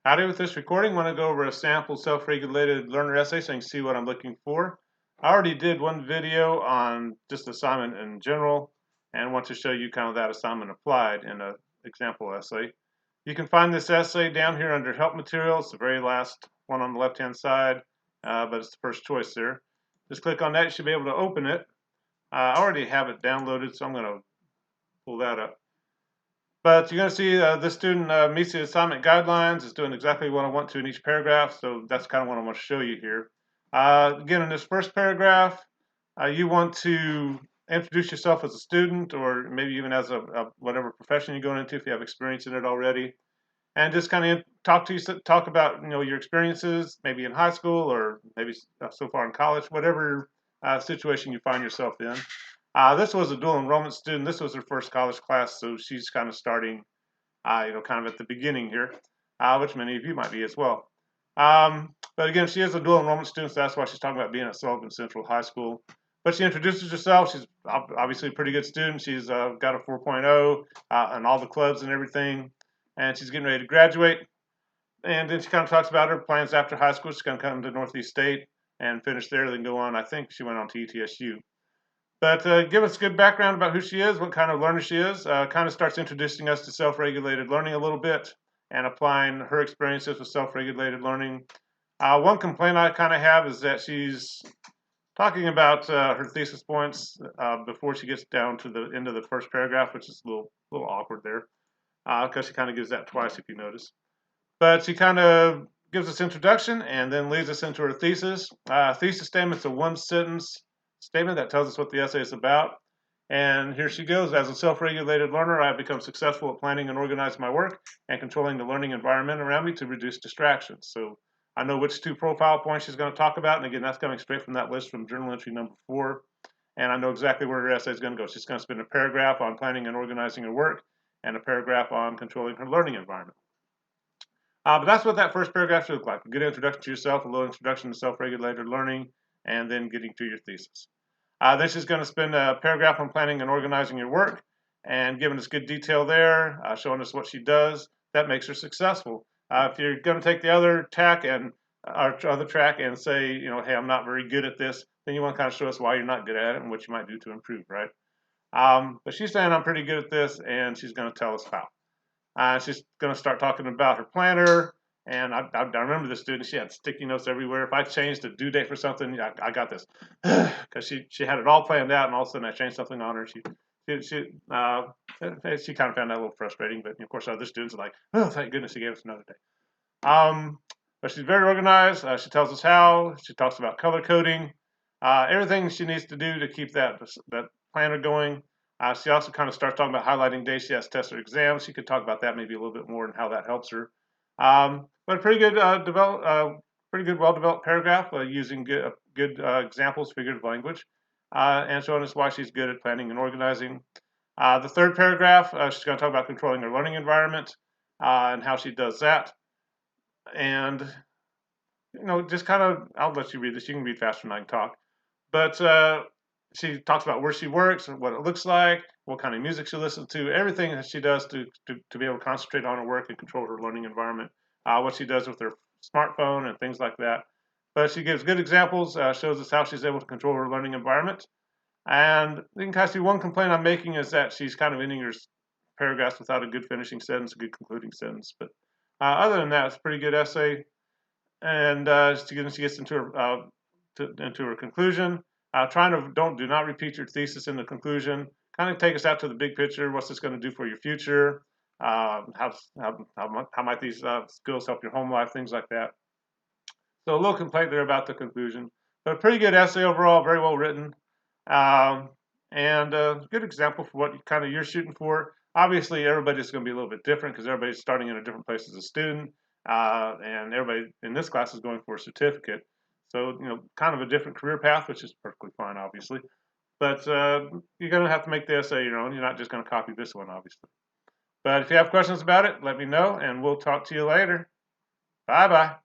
Howdy. With this recording, I want to go over a sample self-regulated learner essay so you can see what I'm looking for. I already did one video on just assignment in general and want to show you kind of that assignment applied in an example essay. You can find this essay down here under help materials, the very last one on the left-hand side, but it's the first choice there. Just click on that, you should be able to open it. I already have it downloaded, so I'm going to pull that up. But you're going to see this student meets the assignment guidelines, is doing exactly what I want to in each paragraph, so that's kind of what I want to show you here. Again, in this first paragraph, you want to introduce yourself as a student, or maybe even as a whatever profession you're going into if you have experience in it already, and just kind of talk about your experiences, maybe in high school or maybe so far in college, whatever situation you find yourself in. This was a dual enrollment student. This was her first college class, so she's kind of starting, kind of at the beginning here, which many of you might be as well. But again, she is a dual enrollment student, so that's why she's talking about being at Sullivan Central High School. But she introduces herself. She's obviously a pretty good student. She's got a 4.0 in all the clubs and everything, and she's getting ready to graduate. And then she kind of talks about her plans after high school. She's going to come to Northeast State and finish there, then go on. I think she went on to ETSU. But give us a good background about who she is, what kind of learner she is. Kind of starts introducing us to self-regulated learning a little bit and applying her experiences with self-regulated learning. One complaint I kind of have is that she's talking about her thesis points before she gets down to the end of the first paragraph, which is a little awkward there, because she kind of gives that twice if you notice. But she kind of gives us introduction and then leads us into her thesis. Thesis statement's a one-sentence statement that tells us what the essay is about. And here she goes. As a self-regulated learner, I have become successful at planning and organizing my work and controlling the learning environment around me to reduce distractions. So I know which two profile points she's going to talk about. And again, that's coming straight from that list from journal entry number 4. And I know exactly where her essay is going to go. She's going to spend a paragraph on planning and organizing her work and a paragraph on controlling her learning environment. But that's what that first paragraph should look like. A good introduction to yourself, a little introduction to self-regulated learning, and then getting to your thesis. Then she's going to spend a paragraph on planning and organizing your work and giving us good detail there, showing us what she does. That makes her successful. If you're going to take the other track and say, hey, I'm not very good at this, then you want to kind of show us why you're not good at it and what you might do to improve, right? But she's saying I'm pretty good at this, and she's going to tell us how. She's going to start talking about her planner, and I remember this student. She had sticky notes everywhere. If I changed the due date for something, I got this, because she had it all planned out, and all of a sudden I changed something on her. She kind of found that a little frustrating, but of course other students are like, oh, thank goodness he gave us another day. But she's very organized. She tells us how. She talks about color coding, everything she needs to do to keep that planner going. She also kind of starts talking about highlighting days she has tests or exams. She could talk about that maybe a little bit more and how that helps her. But a pretty good, well-developed paragraph using good examples, figurative language, and showing us why she's good at planning and organizing. The third paragraph, she's going to talk about controlling her learning environment and how she does that. And just kind of, I'll let you read this. You can read faster than I can talk. But she talks about where she works, what it looks like, what kind of music she listens to, everything that she does to be able to concentrate on her work and control her learning environment, what she does with her smartphone and things like that. But she gives good examples, shows us how she's able to control her learning environment. And you can kind of see one complaint I'm making is that she's kind of ending her paragraphs without a good finishing sentence, a good concluding sentence. But other than that, it's a pretty good essay. And she gets into her conclusion. Do not repeat your thesis in the conclusion. Kind of take us out to the big picture. What's this going to do for your future? How might these skills help your home life? Things like that. So a little complaint there about the conclusion, but a pretty good essay overall, very well written, and a good example for what kind of you're shooting for. Obviously, everybody's going to be a little bit different because everybody's starting in a different place as a student, and everybody in this class is going for a certificate. So, kind of a different career path, which is perfectly fine, obviously. But you're going to have to make the essay your own. You're not just going to copy this one, obviously. But if you have questions about it, let me know, and we'll talk to you later. Bye-bye.